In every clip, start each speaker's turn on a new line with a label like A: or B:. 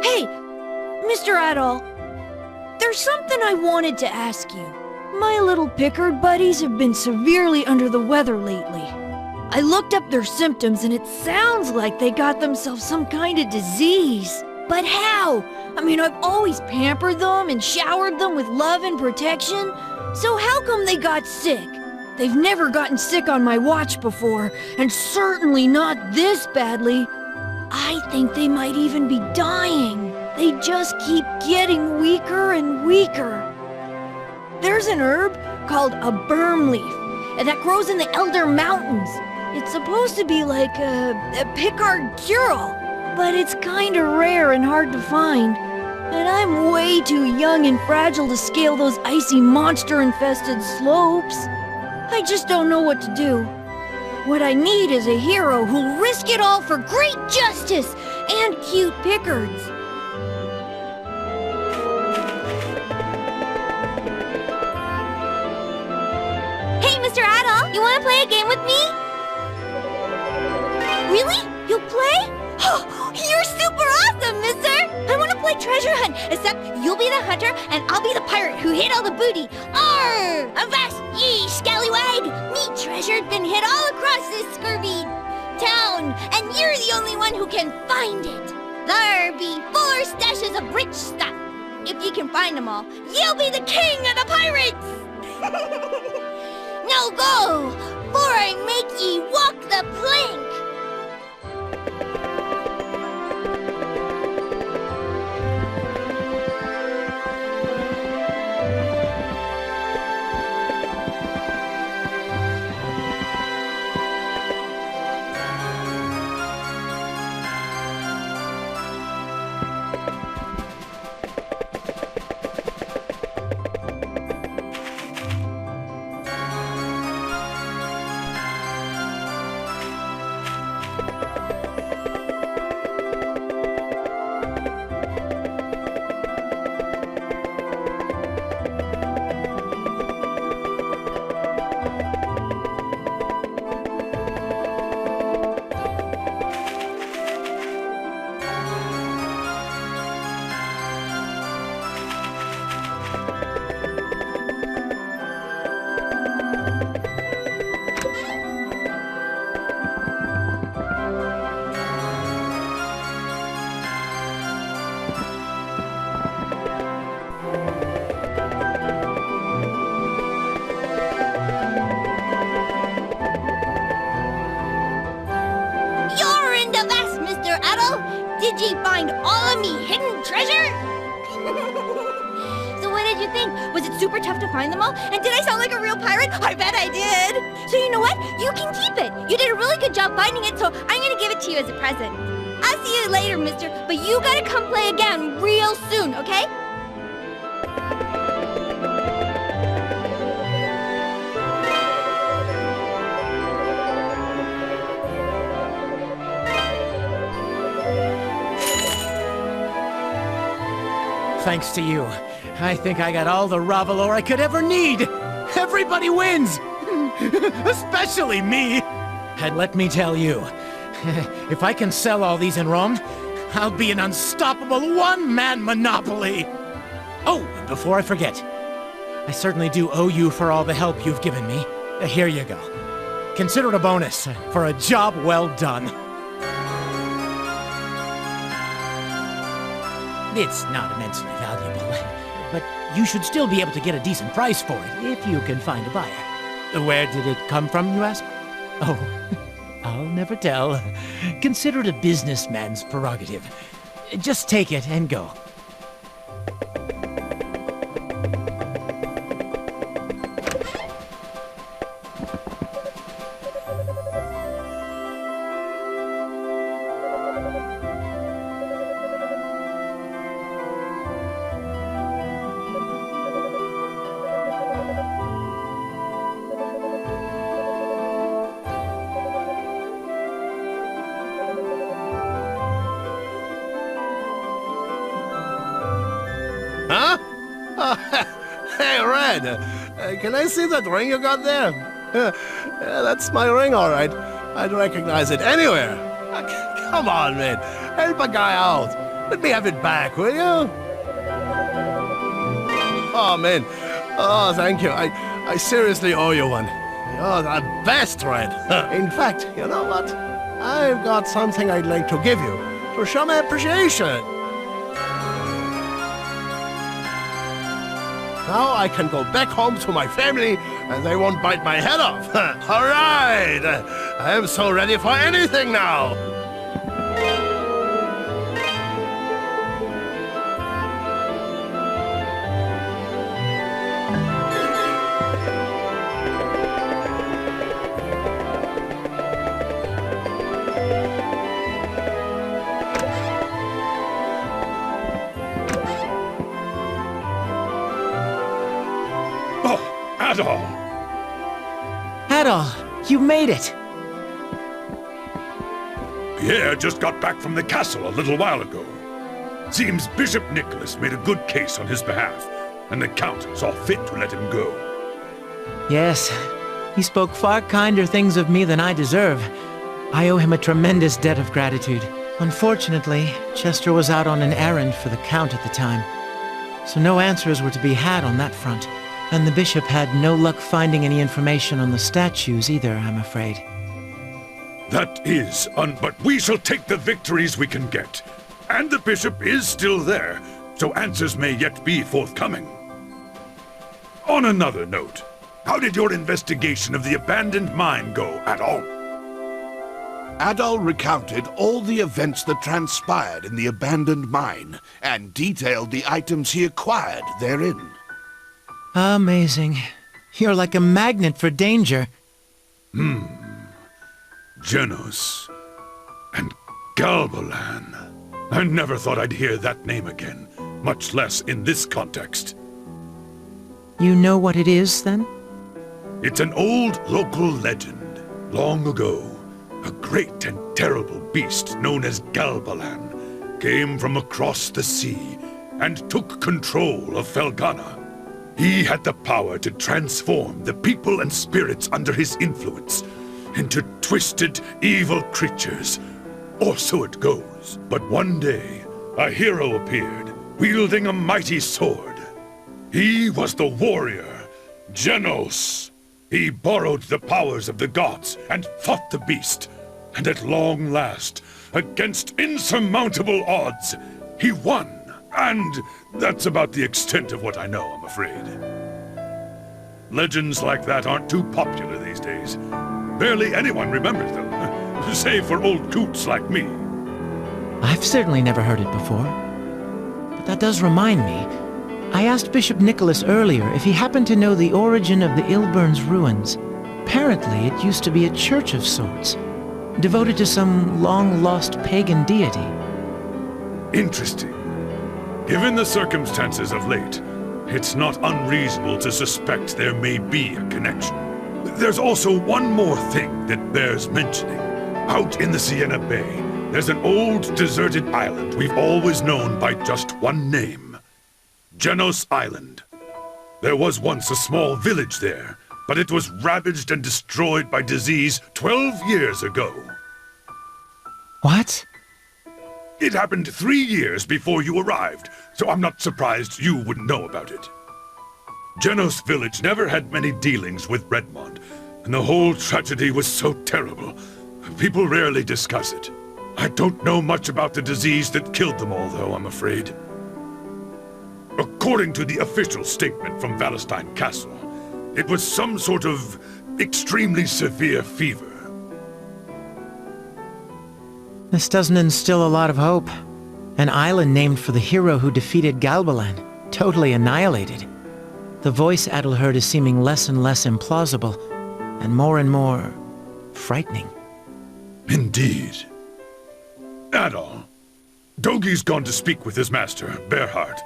A: Hey, Mr. Adol, there's something I wanted to ask you. My little Pickard buddies have been severely under the weather lately. I looked up their symptoms and it sounds like they got themselves some kind of disease. But how? I mean, I've always pampered them and showered them with love and protection. So how come they got sick? They've never gotten sick on my watch before, and certainly not this badly. I think they might even be dying. They just keep getting weaker and weaker. There's an herb called a berm leaf that grows in the Elder Mountains. It's supposed to be like a Pickard cure-all, but it's kinda rare and hard to find. And I'm way too young and fragile to scale those icy monster-infested slopes. I just don't know what to do. What I need is a hero who'll risk it all for great justice and cute Pickards.
B: Hey, Mr. Adol, you want to play a game with me? Really? You'll play? Oh, you're super awesome, mister! I want to play treasure hunt, except you'll be the hunter and I'll be the pirate who hid all the booty. Arr! Avast ye, scallywag! Me treasure's been hid all across this scurvy town, and you're the only one who can find it. There be 4 stashes of rich stuff. If you can find them all, you'll be the king of the pirates! Now go, for I make ye walk the plank! Did ye find all of me hidden treasure? So what did you think? Was it super tough to find them all? And did I sound like a real pirate? I bet I did. So you know what? You can keep it. You did a really good job finding it, so I'm gonna give it to you as a present. I'll see you later, mister, but you gotta come play again real soon, okay?
C: Thanks to you, I think I got all the Ravalor I could ever need! Everybody wins! Especially me! And let me tell you, if I can sell all these in Rome, I'll be an unstoppable one-man monopoly! Oh, before I forget, I certainly do owe you for all the help you've given me. Here you go. Consider it a bonus for a job well done. It's not immensely valuable, but you should still be able to get a decent price for it if you can find a buyer. Where did it come from, you ask? Oh, I'll never tell. Consider it a businessman's prerogative. Just take it and go.
D: Hey, Red, can I see that ring you got there? Yeah, that's my ring, all right. I'd recognize it anywhere. Come on, man. Help a guy out. Let me have it back, will you? Oh, man. Oh, thank you. I seriously owe you one. You're the best, Red. In fact, you know what? I've got something I'd like to give you to show my appreciation. Now I can go back home to my family and they won't bite my head off. All right! I'm so ready for anything now!
C: Adol, you made it!
E: Pierre just got back from the castle a little while ago. Seems Bishop Nicholas made a good case on his behalf, and the Count saw fit to let him go.
C: Yes, he spoke far kinder things of me than I deserve. I owe him a tremendous debt of gratitude. Unfortunately, Chester was out on an errand for the Count at the time, so no answers were to be had on that front. And the bishop had no luck finding any information on the statues either, I'm afraid.
E: That is, but we shall take the victories we can get. And the bishop is still there, so answers may yet be forthcoming. On another note, how did your investigation of the abandoned mine go, Adol?
F: Adol recounted all the events that transpired in the abandoned mine, and detailed the items he acquired therein.
C: Amazing. You're like a magnet for danger.
E: Genos. And Galbalan. I never thought I'd hear that name again, much less in this context.
C: You know what it is, then?
E: It's an old local legend. Long ago, a great and terrible beast known as Galbalan came from across the sea and took control of Felghana. He had the power to transform the people and spirits under his influence into twisted, evil creatures. Or so it goes. But one day, a hero appeared, wielding a mighty sword. He was the warrior, Genos. He borrowed the powers of the gods and fought the beast. And at long last, against insurmountable odds, he won. And that's about the extent of what I know, I'm afraid. Legends like that aren't too popular these days. Barely anyone remembers them, save for old coots like me.
C: I've certainly never heard it before. But that does remind me. I asked Bishop Nicholas earlier if he happened to know the origin of the Ilburn's ruins. Apparently, it used to be a church of sorts, devoted to some long-lost pagan deity.
E: Interesting. Given the circumstances of late, it's not unreasonable to suspect there may be a connection. There's also one more thing that bears mentioning. Out in the Sienna Bay, there's an old deserted island we've always known by just one name. Genos Island. There was once a small village there, but it was ravaged and destroyed by disease 12 years ago.
C: What?
E: It happened 3 years before you arrived, so I'm not surprised you wouldn't know about it. Genos village never had many dealings with Redmond, and the whole tragedy was so terrible. People rarely discuss it. I don't know much about the disease that killed them all, though, I'm afraid. According to the official statement from Valestein Castle, it was some sort of extremely severe fever.
C: This doesn't instill a lot of hope. An island named for the hero who defeated Galbalan, totally annihilated. The voice Adol heard is seeming less and less implausible, and more frightening.
E: Indeed. Adol, Dogi's gone to speak with his master, Berhart.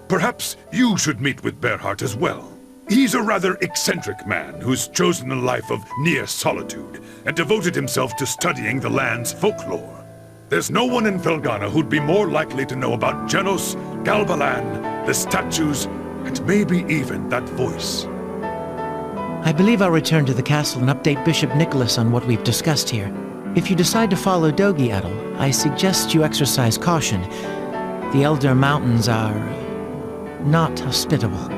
E: Perhaps you should meet with Berhart as well. He's a rather eccentric man who's chosen a life of near solitude and devoted himself to studying the land's folklore. There's no one in Felghana who'd be more likely to know about Genos, Galbalan, the statues, and maybe even that voice.
C: I believe I'll return to the castle and update Bishop Nicholas on what we've discussed here. If you decide to follow Dogi Edel, I suggest you exercise caution. The Elder Mountains are not hospitable.